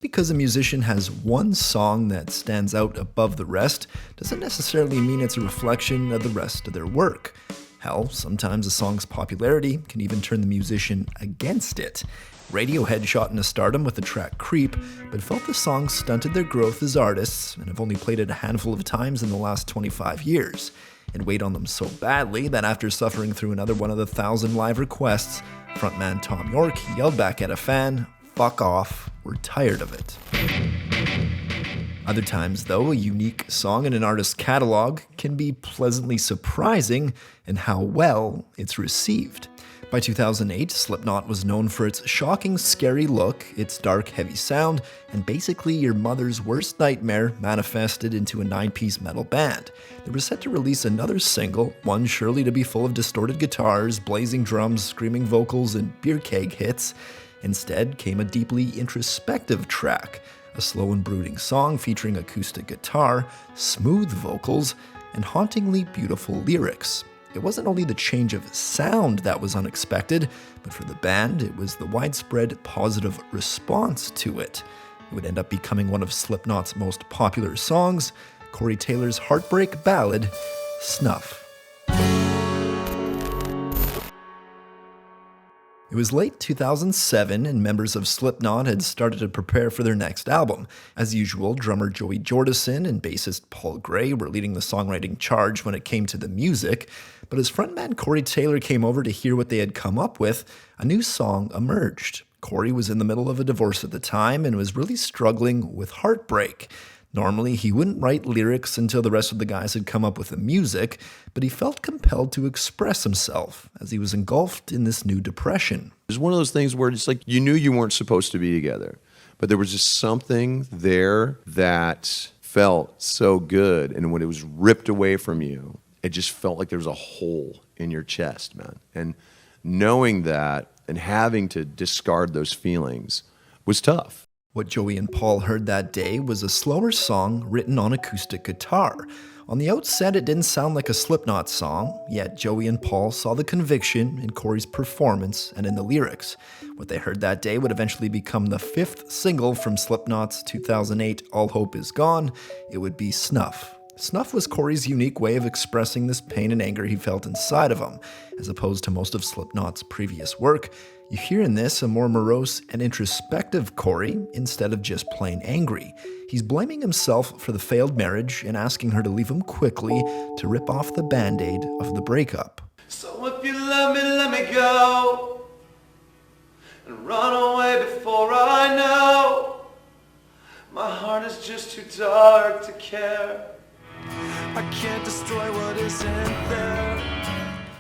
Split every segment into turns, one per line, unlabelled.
Because a musician has one song that stands out above the rest doesn't necessarily mean it's a reflection of the rest of their work. Hell, sometimes a song's popularity can even turn the musician against it. Radiohead shot into stardom with the track Creep, but felt the song stunted their growth as artists and have only played it a handful of times in the last 25 years. It weighed on them so badly that after suffering through another one of the 1,000 live requests, frontman Tom York yelled back at a fan, "Fuck off, we're tired of it." Other times, though, a unique song in an artist's catalog can be pleasantly surprising in how well it's received. By 2008, Slipknot was known for its shocking, scary look, its dark, heavy sound, and basically your mother's worst nightmare manifested into a 9-piece metal band. They were set to release another single, one surely to be full of distorted guitars, blazing drums, screaming vocals, and beer keg hits. Instead came a deeply introspective track, a slow and brooding song featuring acoustic guitar, smooth vocals, and hauntingly beautiful lyrics. It wasn't only the change of sound that was unexpected, but for the band, it was the widespread positive response to it. It would end up becoming one of Slipknot's most popular songs, Corey Taylor's heartbreak ballad, Snuff. It was late 2007 and members of Slipknot had started to prepare for their next album. As usual, drummer Joey Jordison and bassist Paul Gray were leading the songwriting charge when it came to the music, but as frontman Corey Taylor came over to hear what they had come up with, a new song emerged. Corey was in the middle of a divorce at the time and was really struggling with heartbreak. Normally, he wouldn't write lyrics until the rest of the guys had come up with the music, but he felt compelled to express himself as he was engulfed in this new depression.
It was one of those things where it's like you knew you weren't supposed to be together, but there was just something there that felt so good, and when it was ripped away from you, it just felt like there was a hole in your chest, man. And knowing that and having to discard those feelings was tough.
What Joey and Paul heard that day was a slower song written on acoustic guitar. On the outset, it didn't sound like a Slipknot song, yet Joey and Paul saw the conviction in Corey's performance and in the lyrics. What they heard that day would eventually become the 5th single from Slipknot's 2008 All Hope Is Gone. It would be Snuff. Snuff was Corey's unique way of expressing this pain and anger he felt inside of him. As opposed to most of Slipknot's previous work, you hear in this a more morose and introspective Corey instead of just plain angry. He's blaming himself for the failed marriage and asking her to leave him quickly to rip off the band-aid of the breakup.
So if you love me, let me go and run away before I know. My heart is just too dark to care. I can't destroy what isn't there.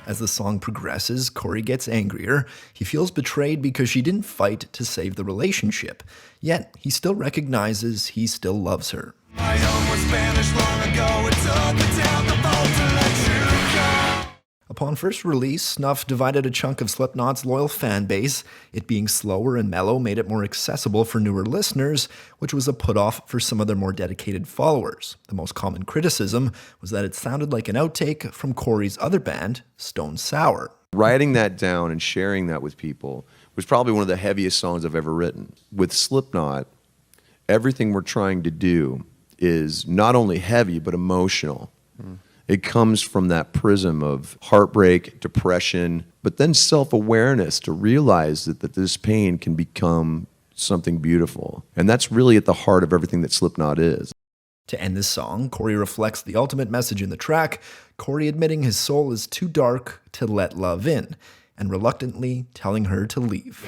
As the song progresses, Corey gets angrier. He feels betrayed because she didn't fight to save the relationship. Yet, he still recognizes he still loves her.
My home was banished long ago. It took a down the boat to let you go.
Upon first release, Snuff divided a chunk of Slipknot's loyal fan base. It being slower and mellow made it more accessible for newer listeners, which was a put-off for some of their more dedicated followers. The most common criticism was that it sounded like an outtake from Corey's other band, Stone Sour.
Writing that down and sharing that with people was probably one of the heaviest songs I've ever written. With Slipknot, everything we're trying to do is not only heavy, but emotional. It comes from that prism of heartbreak, depression, but then self-awareness to realize that this pain can become something beautiful. And that's really at the heart of everything that Slipknot is.
To end this song, Corey reflects the ultimate message in the track, Corey admitting his soul is too dark to let love in, and reluctantly telling her to leave.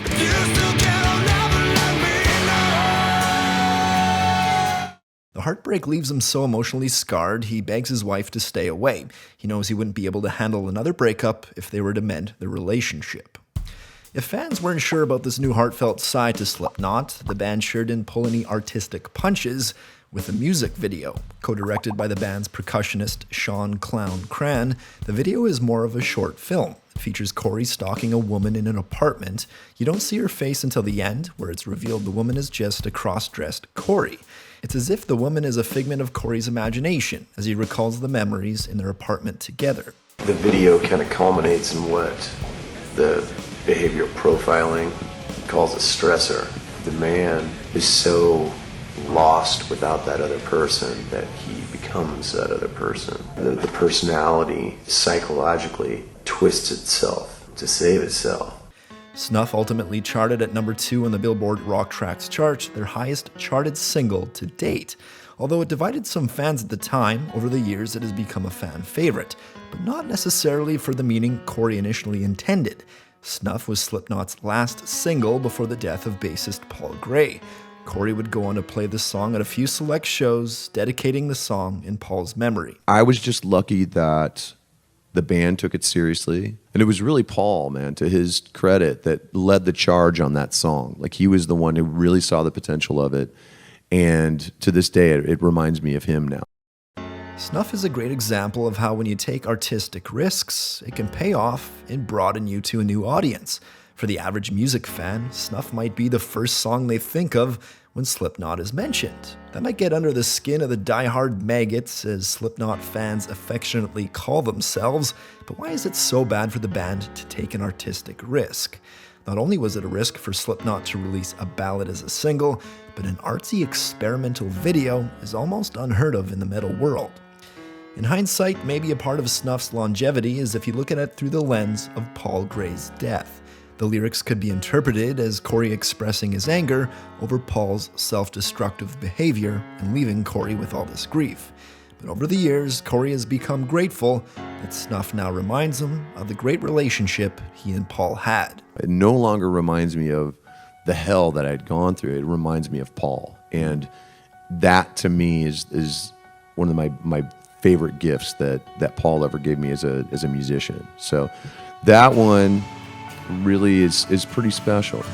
The heartbreak leaves him so emotionally scarred, he begs his wife to stay away. He knows he wouldn't be able to handle another breakup if they were to mend their relationship. If fans weren't sure about this new heartfelt side to Slipknot, the band sure didn't pull any artistic punches with a music video. Co-directed by the band's percussionist Sean "Clown" Cran, the video is more of a short film. It features Corey stalking a woman in an apartment. You don't see her face until the end, where it's revealed the woman is just a cross-dressed Corey. It's as if the woman is a figment of Corey's imagination, as he recalls the memories in their apartment together.
The video kind of culminates in what the behavioral profiling calls a stressor. The man is so lost without that other person that he becomes that other person. The personality psychologically twists itself to save itself.
Snuff ultimately charted at number 2 on the Billboard Rock Tracks chart, their highest charted single to date. Although it divided some fans at the time, over the years it has become a fan favorite, but not necessarily for the meaning Corey initially intended. Snuff was Slipknot's last single before the death of bassist Paul Gray. Corey would go on to play the song at a few select shows, dedicating the song in Paul's memory.
I was just lucky that the band took it seriously. And it was really Paul, man, to his credit, that led the charge on that song. Like, he was the one who really saw the potential of it. And to this day, it reminds me of him now.
Snuff is a great example of how when you take artistic risks, it can pay off and broaden you to a new audience. For the average music fan, Snuff might be the first song they think of when Slipknot is mentioned. That might get under the skin of the die-hard maggots, as Slipknot fans affectionately call themselves, but why is it so bad for the band to take an artistic risk? Not only was it a risk for Slipknot to release a ballad as a single, but an artsy experimental video is almost unheard of in the metal world. In hindsight, maybe a part of Snuff's longevity is if you look at it through the lens of Paul Gray's death. The lyrics could be interpreted as Corey expressing his anger over Paul's self-destructive behavior and leaving Corey with all this grief. But over the years, Corey has become grateful that Snuff now reminds him of the great relationship he and Paul had.
It no longer reminds me of the hell that I'd gone through. It reminds me of Paul. And that, to me, is one of my favorite gifts that Paul ever gave me as a musician. So that one really is pretty special.